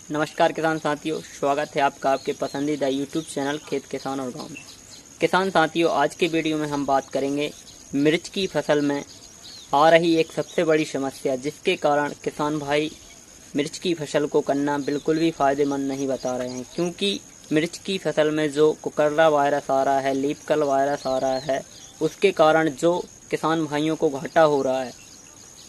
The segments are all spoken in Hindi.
नमस्कार किसान साथियों, स्वागत है आपका आपके पसंदीदा यूट्यूब चैनल खेत किसान और गांव में। किसान साथियों, आज के वीडियो में हम बात करेंगे मिर्च की फसल में आ रही एक सबसे बड़ी समस्या, जिसके कारण किसान भाई मिर्च की फसल को करना बिल्कुल भी फ़ायदेमंद नहीं बता रहे हैं। क्योंकि मिर्च की फसल में जो कुकरला वायरस आ रहा है, लीफ कल वायरस आ रहा है, उसके कारण जो किसान भाइयों को घाटा हो रहा है।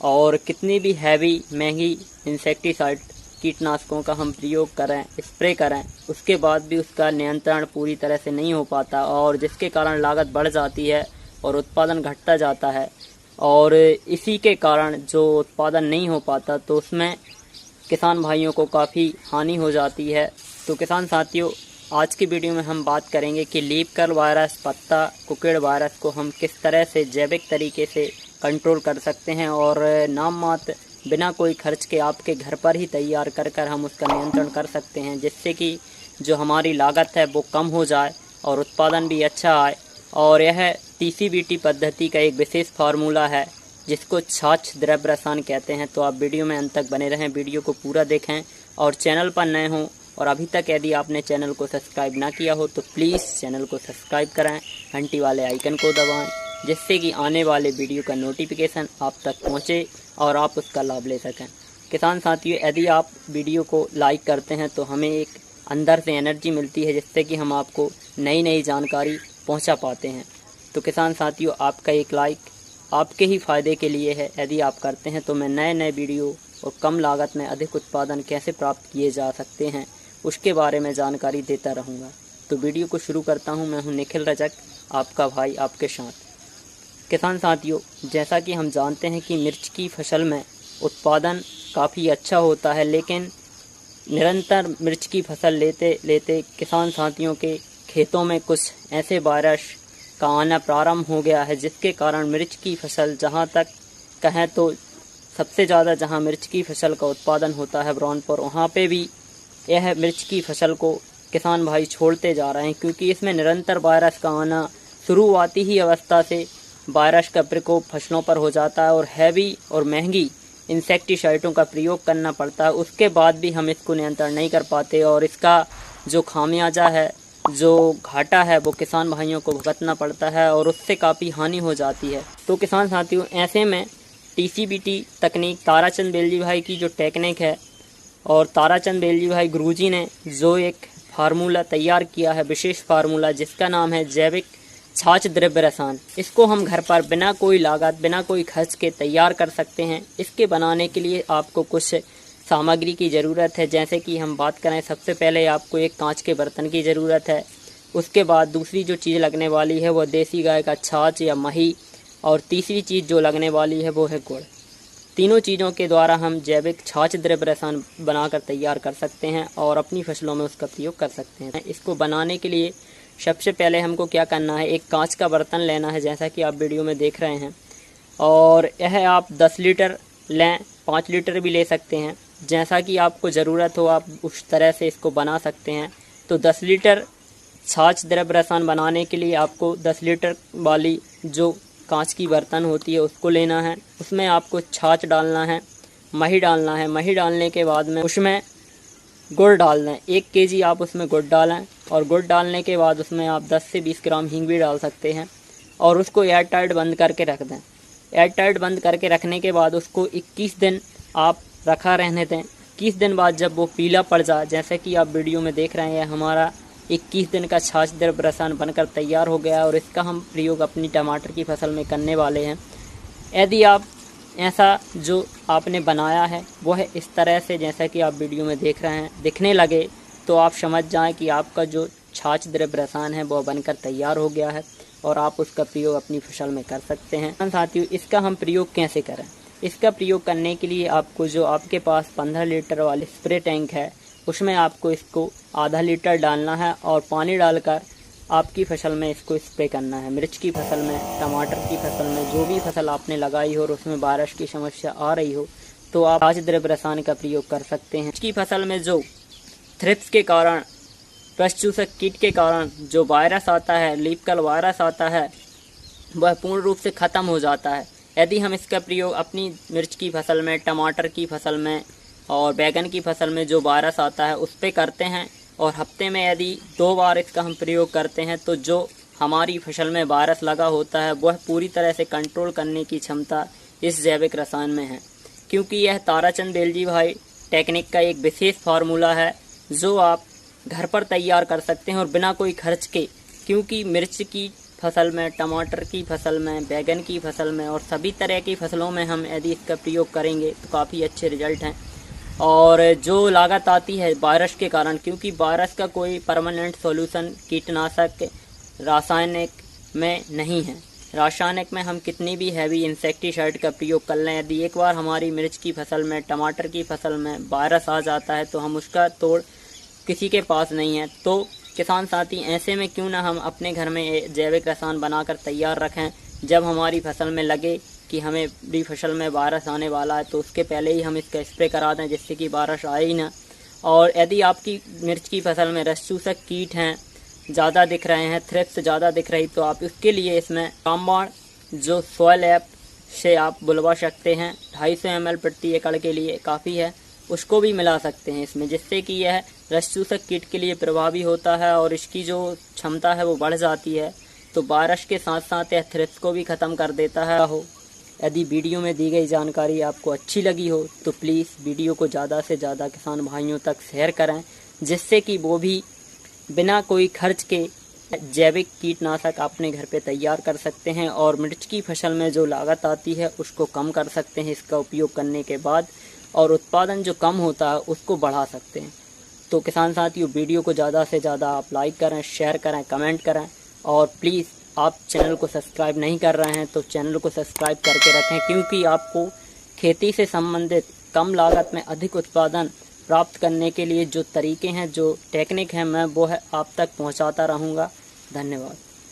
और कितनी भी हैवी महंगी इंसेक्टिसाइड कीटनाशकों का हम प्रयोग करें, स्प्रे करें, उसके बाद भी उसका नियंत्रण पूरी तरह से नहीं हो पाता, और जिसके कारण लागत बढ़ जाती है और उत्पादन घटता जाता है। और इसी के कारण जो उत्पादन नहीं हो पाता तो उसमें किसान भाइयों को काफ़ी हानि हो जाती है। तो किसान साथियों, आज की वीडियो में हम बात करेंगे कि लीफ कल वायरस, पत्ता कुकेड़ वायरस को हम किस तरह से जैविक तरीके से कंट्रोल कर सकते हैं, और नाम मात्र बिना कोई खर्च के आपके घर पर ही तैयार कर हम उसका नियंत्रण कर सकते हैं, जिससे कि जो हमारी लागत है वो कम हो जाए और उत्पादन भी अच्छा आए। और यह TCBT पद्धति का एक विशेष फार्मूला है, जिसको छाछ द्रव्य रसायन कहते हैं। तो आप वीडियो में अंत तक बने रहें, वीडियो को पूरा देखें, और चैनल पर नए हों और अभी तक यदि आपने चैनल को सब्सक्राइब ना किया हो तो प्लीज़ चैनल को सब्सक्राइब करें, घंटी वाले आइकन को दबाएं, जिससे कि आने वाले वीडियो का नोटिफिकेशन आप तक पहुंचे और आप उसका लाभ ले सकें। किसान साथियों, यदि आप वीडियो को लाइक करते हैं तो हमें एक अंदर से एनर्जी मिलती है, जिससे कि हम आपको नई नई जानकारी पहुंचा पाते हैं। तो किसान साथियों, आपका एक लाइक आपके ही फ़ायदे के लिए है। यदि आप करते हैं तो मैं नए नए वीडियो और कम लागत में अधिक उत्पादन कैसे प्राप्त किए जा सकते हैं उसके बारे में जानकारी देता रहूँगा। तो वीडियो को शुरू करता हूँ। मैं हूँ निखिल रजक, आपका भाई आपके साथ। किसान साथियों, जैसा कि हम जानते हैं कि मिर्च की फसल में उत्पादन काफ़ी अच्छा होता है, लेकिन निरंतर मिर्च की फसल लेते लेते किसान साथियों के खेतों में कुछ ऐसे वायरस का आना प्रारंभ हो गया है, जिसके कारण मिर्च की फसल, जहां तक कहें तो सबसे ज़्यादा जहां मिर्च की फसल का उत्पादन होता है ब्राउनपुर, वहां पे भी यह मिर्च की फसल को किसान भाई छोड़ते जा रहे हैं। क्योंकि इसमें निरंतर वायरस का आना, शुरुआती ही अवस्था से वायरस का प्रकोप फसलों पर हो जाता है और हैवी और महंगी इंसेक्टिसाइडों का प्रयोग करना पड़ता है। उसके बाद भी हम इसको नियंत्रण नहीं कर पाते, और इसका जो खामियाजा है, जो घाटा है, वो किसान भाइयों को भुगतना पड़ता है और उससे काफ़ी हानि हो जाती है। तो किसान साथियों, ऐसे में TCBT तकनीक, ताराचंद बेलजी भाई की जो टेक्निक है, और ताराचंद बेलजी भाई गुरुजी ने जो एक फार्मूला तैयार किया है, विशेष फार्मूला, जिसका नाम है जैविक छाछ द्रव्य रसायन, इसको हम घर पर बिना कोई लागत, बिना कोई खर्च के तैयार कर सकते हैं। इसके बनाने के लिए आपको कुछ सामग्री की ज़रूरत है। जैसे कि हम बात करें, सबसे पहले आपको एक कांच के बर्तन की ज़रूरत है। उसके बाद दूसरी जो चीज़ लगने वाली है वो देसी गाय का छाछ या मही, और तीसरी चीज़ जो लगने वाली है वो है गुड़। तीनों चीज़ों के द्वारा हम जैविक छाछ द्रव्य रसायन बनाकर तैयार कर सकते हैं और अपनी फसलों में उसका प्रयोग कर सकते हैं। इसको बनाने के लिए सबसे पहले हमको क्या करना है, एक कांच का बर्तन लेना है, जैसा कि आप वीडियो में देख रहे हैं। और यह आप 10 लीटर लें, 5 लीटर भी ले सकते हैं, जैसा कि आपको ज़रूरत हो आप उस तरह से इसको बना सकते हैं। तो 10 लीटर छाछ द्रव्य रसायन बनाने के लिए आपको 10 लीटर वाली जो कांच की बर्तन होती है उसको लेना है। उसमें आपको छाछ डालना है, मही डालना है। मही डालने के बाद में उसमें गुड़ डाल दें, 1 kg आप उसमें गुड़ डालें, और गुड़ डालने के बाद उसमें आप 10 से 20 ग्राम हींग भी डाल सकते हैं, और उसको एयर टाइट बंद करके रख दें। एयर टाइट बंद करके रखने के बाद उसको 21 दिन आप रखा रहने दें। 21 दिन बाद जब वो पीला पड़ जाए, जैसे कि आप वीडियो में देख रहे हैं, हमारा 21 दिन का छाछ द्रव्य रसायन बनकर तैयार हो गया, और इसका हम प्रयोग अपनी टमाटर की फसल में करने वाले हैं। यदि आप ऐसा जो आपने बनाया है वो है इस तरह से, जैसा कि आप वीडियो में देख रहे हैं, दिखने लगे, तो आप समझ जाएं कि आपका जो छाछ द्रव्य रसायन है वो बनकर तैयार हो गया है और आप उसका प्रयोग अपनी फसल में कर सकते हैं। साथियों, इसका हम प्रयोग कैसे करें? इसका प्रयोग करने के लिए आपको, जो आपके पास 15 लीटर वाली स्प्रे टैंक है, उसमें आपको इसको आधा लीटर डालना है और पानी डालकर आपकी फसल में इसको स्प्रे करना है। मिर्च की फसल में, टमाटर की फसल में, जो भी फसल आपने लगाई हो और उसमें वायरस की समस्या आ रही हो, तो आप छाछ द्रव्य रसायन का प्रयोग कर सकते हैं। मिर्च की फसल में जो थ्रिप्स के कारण, पशु चूसक कीट के कारण जो वायरस आता है, लीफ कल वायरस आता है, वह पूर्ण रूप से ख़त्म हो जाता है यदि हम इसका प्रयोग अपनी मिर्च की फसल में, टमाटर की फसल में, और बैगन की फसल में जो वायरस आता है उस पर करते हैं। और हफ्ते में यदि 2 बार इसका हम प्रयोग करते हैं तो जो हमारी फसल में वायरस लगा होता है वह पूरी तरह से कंट्रोल करने की क्षमता इस जैविक रसायन में है, क्योंकि यह ताराचंद बेलजी भाई टेक्निक का एक विशेष फार्मूला है जो आप घर पर तैयार कर सकते हैं और बिना कोई खर्च के। क्योंकि मिर्च की फसल में, टमाटर की फसल में, बैगन की फसल में और सभी तरह की फसलों में हम यदि इसका प्रयोग करेंगे तो काफ़ी अच्छे रिजल्ट हैं। और जो लागत आती है वायरस के कारण, क्योंकि वायरस का कोई परमानेंट सॉल्यूशन कीटनाशक रासायनिक में नहीं है। रासायनिक में हम कितनी भी हैवी इंसेक्टिसाइड का प्रयोग कर लें, यदि एक बार हमारी मिर्च की फसल में, टमाटर की फसल में वायरस आ जाता है तो हम उसका तोड़ किसी के पास नहीं है। तो किसान साथी, ऐसे में क्यों ना हम अपने घर में जैविक रसायन बनाकर तैयार रखें। जब हमारी फसल में लगे कि हमें भी फसल में वायरस आने वाला है तो उसके पहले ही हम इसका स्प्रे करा दें जिससे कि वायरस आए ही ना। और यदि आपकी मिर्च की फसल में रस चूसक कीट हैं, ज़्यादा दिख रहे हैं, थ्रिप्स ज़्यादा दिख रही, तो आप उसके लिए इसमें रामबाण जो सॉइल ऐप से आप बुलवा सकते हैं, 250 ml प्रति एकड़ के लिए काफ़ी है, उसको भी मिला सकते हैं इसमें, जिससे कि यह रस चूसक कीट के लिए प्रभावी होता है और इसकी जो क्षमता है वो बढ़ जाती है। तो वायरस के साथ साथ यह थ्रिप्स को भी ख़त्म कर देता है। यदि वीडियो में दी गई जानकारी आपको अच्छी लगी हो तो प्लीज़ वीडियो को ज़्यादा से ज़्यादा किसान भाइयों तक शेयर करें, जिससे कि वो भी बिना कोई खर्च के जैविक कीटनाशक अपने घर पे तैयार कर सकते हैं और मिर्च की फसल में जो लागत आती है उसको कम कर सकते हैं इसका उपयोग करने के बाद, और उत्पादन जो कम होता है उसको बढ़ा सकते हैं। तो किसान साथियों, वीडियो को ज़्यादा से ज़्यादा आप लाइक करें, शेयर करें, कमेंट करें और प्लीज़ आप चैनल को सब्सक्राइब नहीं कर रहे हैं तो चैनल को सब्सक्राइब करके रखें, क्योंकि आपको खेती से संबंधित कम लागत में अधिक उत्पादन प्राप्त करने के लिए जो तरीके हैं, जो टेक्निक हैं, मैं वो है आप तक पहुंचाता रहूंगा। धन्यवाद।